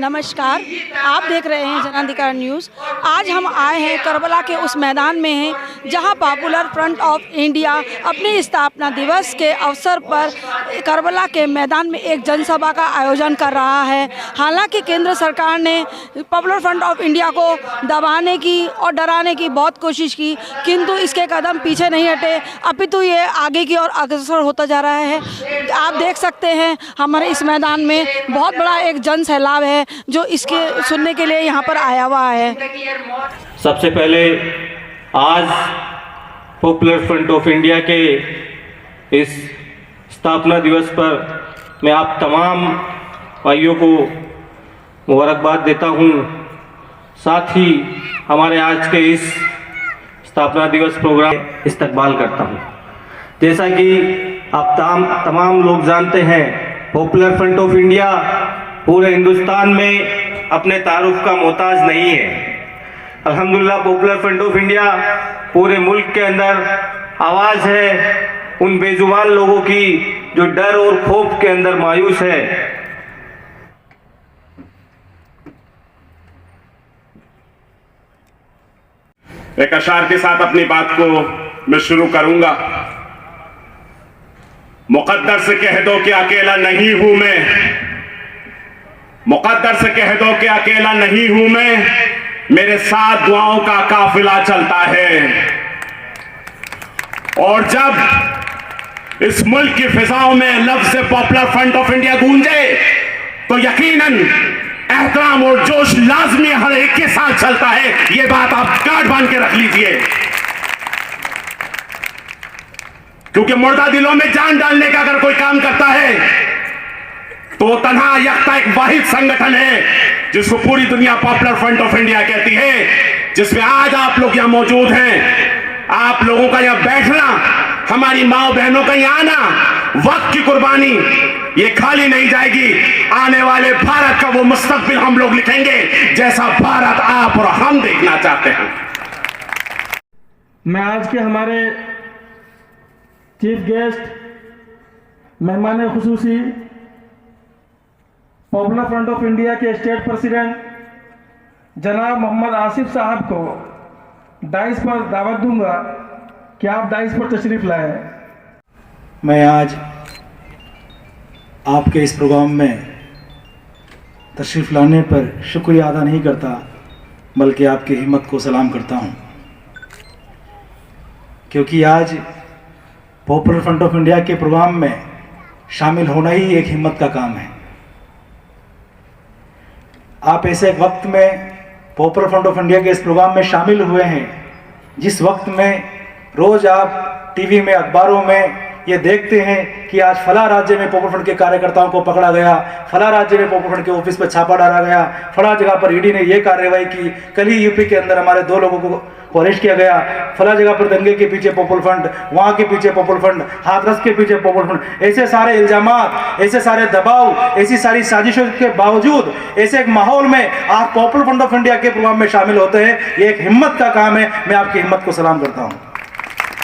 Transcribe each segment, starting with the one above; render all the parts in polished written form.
नमस्कार, आप देख रहे हैं जनाधिकार न्यूज़। आज हम आए हैं करबला के उस मैदान में हैं जहां पॉपुलर फ्रंट ऑफ इंडिया अपने स्थापना दिवस के अवसर पर करबला के मैदान में एक जनसभा का आयोजन कर रहा है। हालांकि केंद्र सरकार ने पॉपुलर फ्रंट ऑफ इंडिया को दबाने की और डराने की बहुत कोशिश की, किंतु इसके कदम पीछे नहीं हटे, अपितु ये आगे की ओर अग्रसर होता जा रहा है। आप देख सकते हैं हमारे इस मैदान में बहुत बड़ा एक जन सैलाब है जो इसके सुनने के लिए यहाँ पर आया हुआ है। सबसे पहले आज पॉपुलर फ्रंट ऑफ इंडिया के इस स्थापना दिवस पर मैं आप तमाम भाइयों को मुबारकबाद देता हूँ। साथ ही हमारे आज के इस स्थापना दिवस प्रोग्राम इस्तकबाल करता हूँ। जैसा कि आप तमाम लोग जानते हैं, पॉपुलर फ्रंट ऑफ इंडिया पूरे हिंदुस्तान में अपने तारुफ का मोहताज नहीं है। अल्हम्दुलिल्लाह पॉपुलर फ्रंट ऑफ इंडिया पूरे मुल्क के अंदर आवाज़ है उन बेजुबान लोगों की जो डर और खौफ के अंदर मायूस है। एक अशार के साथ अपनी बात को मैं शुरू करूंगा। मुकद्दर से कह दो कि अकेला नहीं हूं मैं, मुकद्दर से कह दो कि अकेला नहीं हूं मैं, मेरे साथ दुआओं का काफिला चलता है। और जब इस मुल्क की फिजाओं में लफ्ज़ पॉपुलर फ्रंट ऑफ इंडिया गूंजे तो यकीनन एहतराम और जोश लाजमी हर एक के साथ चलता है। यह बात आप गांठ बांध के रख लीजिए, क्योंकि मुर्दा दिलों में जान डालने का अगर कोई काम करता है तो तन्हा यख्ता एक वाहिद संगठन है जिसको पूरी दुनिया पॉपुलर फ्रंट ऑफ इंडिया कहती है, जिसमें आज आप लोग यहां मौजूद हैं। आप लोगों का यहां बैठना, हमारी माओ बहनों का यहां आना, वक्त की कुर्बानी ये खाली नहीं जाएगी। आने वाले भारत का वो मुस्तकबिल हम लोग लिखेंगे जैसा भारत आप और हम देखना चाहते हैं। मैं आज के हमारे चीफ गेस्ट मेहमान खुसूसी पॉपुलर फ्रंट ऑफ इंडिया के स्टेट प्रेसिडेंट जनाब मोहम्मद आसिफ साहब को डाइस पर दावत दूंगा कि आप डाइस पर तशरीफ लाएं। मैं आज आपके इस प्रोग्राम में तशरीफ़ लाने पर शुक्रिया अदा नहीं करता, बल्कि आपकी हिम्मत को सलाम करता हूं, क्योंकि आज पॉपुलर फ्रंट ऑफ इंडिया के प्रोग्राम में शामिल होना ही एक हिम्मत का काम है। आप ऐसे वक्त में पॉपुलर फ्रंट ऑफ इंडिया के इस प्रोग्राम में शामिल हुए हैं जिस वक्त में रोज़ आप टीवी में, अखबारों में ये देखते हैं कि आज फला राज्य में पॉपुलर फ्रंट के कार्यकर्ताओं को पकड़ा गया, फला राज्य में पॉपुलर फ्रंट के ऑफिस पर छापा डाला गया, फला जगह पर ईडी ने ये कार्रवाई की, कल ही यूपी के अंदर हमारे 2 लोगों को अरेस्ट किया गया, फला जगह पर दंगे के पीछे पॉपुलर फ्रंट, वहाँ के पीछे पॉपुलर फ्रंट, हाथरस के पीछे पॉपुलर फ्रंट। ऐसे सारे इल्जामात, ऐसे सारे दबाव, ऐसी सारी साजिशों के बावजूद ऐसे एक माहौल में आप पॉपुलर फ्रंट ऑफ इंडिया के प्रोग्राम में शामिल होते हैं, ये एक हिम्मत का काम है। मैं आपकी हिम्मत को सलाम करता हूँ।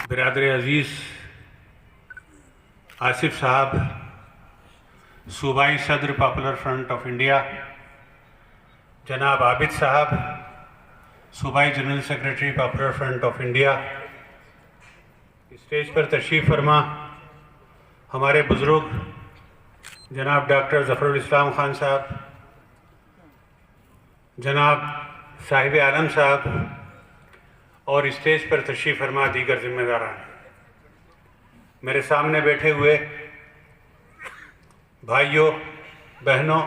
बिरादर अजीज़ आसिफ साहब, सूबाई सदर पॉपुलर फ्रंट ऑफ इंडिया, जनाब आबिद साहब, सूबाई general secretary popular front of India, stage पर तशरीफ़ फरमा हमारे बुज़ुर्ग जनाब डॉक्टर ज़फ़रुल इस्लाम खान साहब, जनाब साहिब आलम साहब और स्टेज पर तशरीफ़ फरमा दीगर जिम्मेदारान, मेरे सामने बैठे हुए भाइयों, बहनों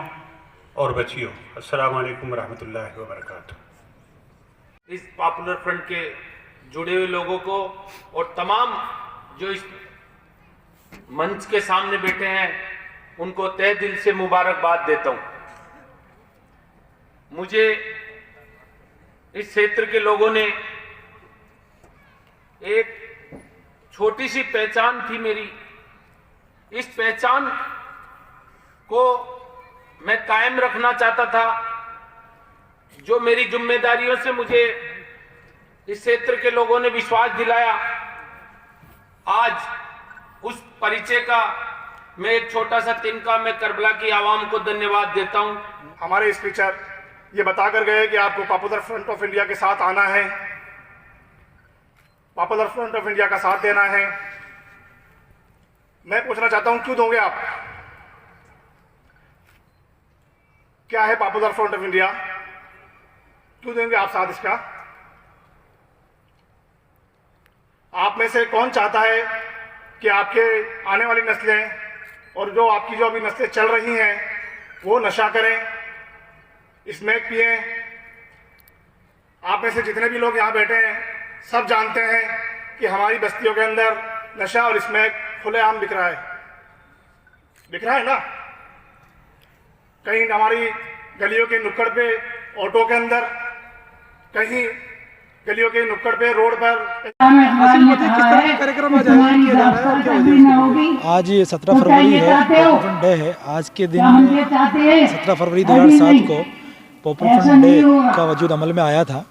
और बच्चियों, अस्सलाम वालेकुम रहमतुल्लाहि व बरकातुहू। इस पॉपुलर फ्रंट के जुड़े हुए लोगों को और तमाम जो इस मंच के सामने बैठे हैं उनको तहे दिल से मुबारकबाद देता हूं। मुझे इस क्षेत्र के लोगों ने एक छोटी सी पहचान थी मेरी, इस पहचान को मैं कायम रखना चाहता था जो मेरी जिम्मेदारियों से मुझे इस क्षेत्र के लोगों ने विश्वास दिलाया। आज उस परिचय का मैं एक छोटा सा तिनका मैं करबला की आवाम को धन्यवाद देता हूं। हमारे स्पीकर ये बताकर गए कि आपको पॉपुलर फ्रंट ऑफ इंडिया के साथ आना है, पॉपुलर फ्रंट ऑफ इंडिया का साथ देना है। मैं पूछना चाहता हूं, क्यों दोगे आप? क्या है पॉपुलर फ्रंट ऑफ इंडिया? क्यों देंगे आप साथ इसका? आप में से कौन चाहता है कि आपके आने वाली नस्लें और जो आपकी जो अभी नस्लें चल रही हैं वो नशा करें, स्मैक पिए? आप में से जितने भी लोग यहाँ बैठे हैं सब जानते हैं कि हमारी बस्तियों के अंदर नशा और स्मैक खुलेआम बिक रहा है ना? कहीं हमारी गलियों के नुक्कड़ पे ऑटो के अंदर, कहीं गलियों के नुक्कड़ पे रोड पर। आज ये 17 फरवरी है, पॉपुलर फ्रंट डे है। आज के दिन में 17 फरवरी 2007 को पॉपुलर फ्रंट डे का वजूद अमल में आया था।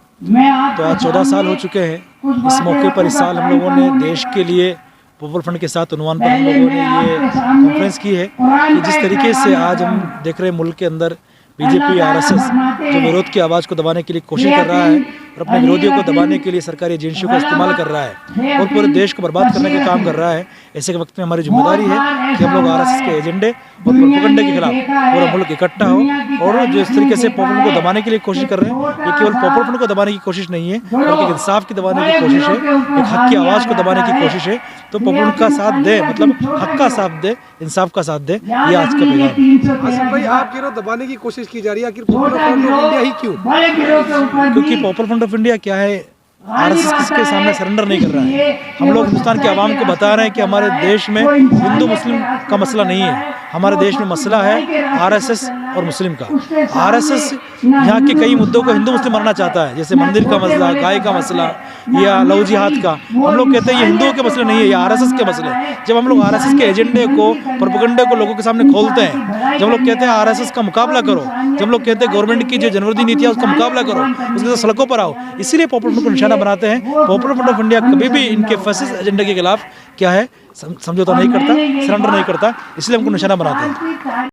तो आज 14 साल हो चुके हैं। इस मौके पर इस साल हम लोगों ने देश के लिए पॉपुलर फ्रंट के साथ उन्वान पर हम लोगों ने ये कॉन्फ्रेंस की है कि जिस तरीके से आज हम देख रहे हैं मुल्क के अंदर बीजेपी आरएसएस जो विरोध की आवाज़ को दबाने के लिए कोशिश कर रहा है और अपने विरोधियों को दबाने के लिए सरकारी एजेंसियों का इस्तेमाल कर रहा है और पूरे देश को बर्बाद करने का काम कर रहा है। ऐसे के वक्त में हमारी जिम्मेदारी है कि हम लोग आरएसएस के एजेंडे और प्रोपेगेंडे के खिलाफ पूरा मुल्क इकट्ठा हो। और जो इस तरीके से पॉपुलर को दबाने के लिए कोशिश कर रहे हैं, ये केवल पॉपुलर फ्रंट को दबाने की कोशिश नहीं है बल्कि इंसाफ की दबाने की कोशिश है, एक हक की आवाज़ को दबाने की कोशिश है। तो पॉपुलर का साथ दे, मतलब हक का साथ दे, इंसाफ का साथ दे, ये आज का पैगाम है। आसिफ भाई, आप गिरोह दबाने की कोशिश की जा रही है, आखिर पॉपुलर फ्रंट ऑफ इंडिया ही क्यों? क्योंकि पॉपुलर फ्रंट ऑफ इंडिया क्या है, आरएसएस किसके सामने सरेंडर नहीं कर रहा है। हम लोग हिंदुस्तान के आवाम को बता रहे हैं कि हमारे देश में हिंदू मुस्लिम का मसला नहीं है, हमारे देश में मसला है आरएसएस और मुस्लिम का। आरएसएस यहाँ के कई मुद्दों को हिंदू मुस्लिम मानना चाहता है, जैसे मंदिर का मसला, गाय का मसला या लव जिहाद का। हम लोग कहते हैं ये हिंदुओं के मसले नहीं है, ये आरएसएस के मसले हैं। जब हम लोग आरएसएस के एजेंडे को, प्रोपेगेंडे को लोगों के सामने खोलते हैं, जब हम लोग कहते हैं आरएसएस का मुकाबला करो, जब हम लोग कहते हैं गवर्नमेंट की जो जनविरोधी नीति है उसका मुकाबला करो, उसके साथ सड़कों पर आओ, इसीलिए पॉपुलर फ्रंट को निशाना बनाते हैं। पॉपुलर फ्रंट ऑफ इंडिया कभी भी इनके फैसिस्ट एजेंडे के खिलाफ क्या है, समझौता नहीं करता, सरेंडर नहीं करता, इसलिए हमको निशाना बनाते हैं।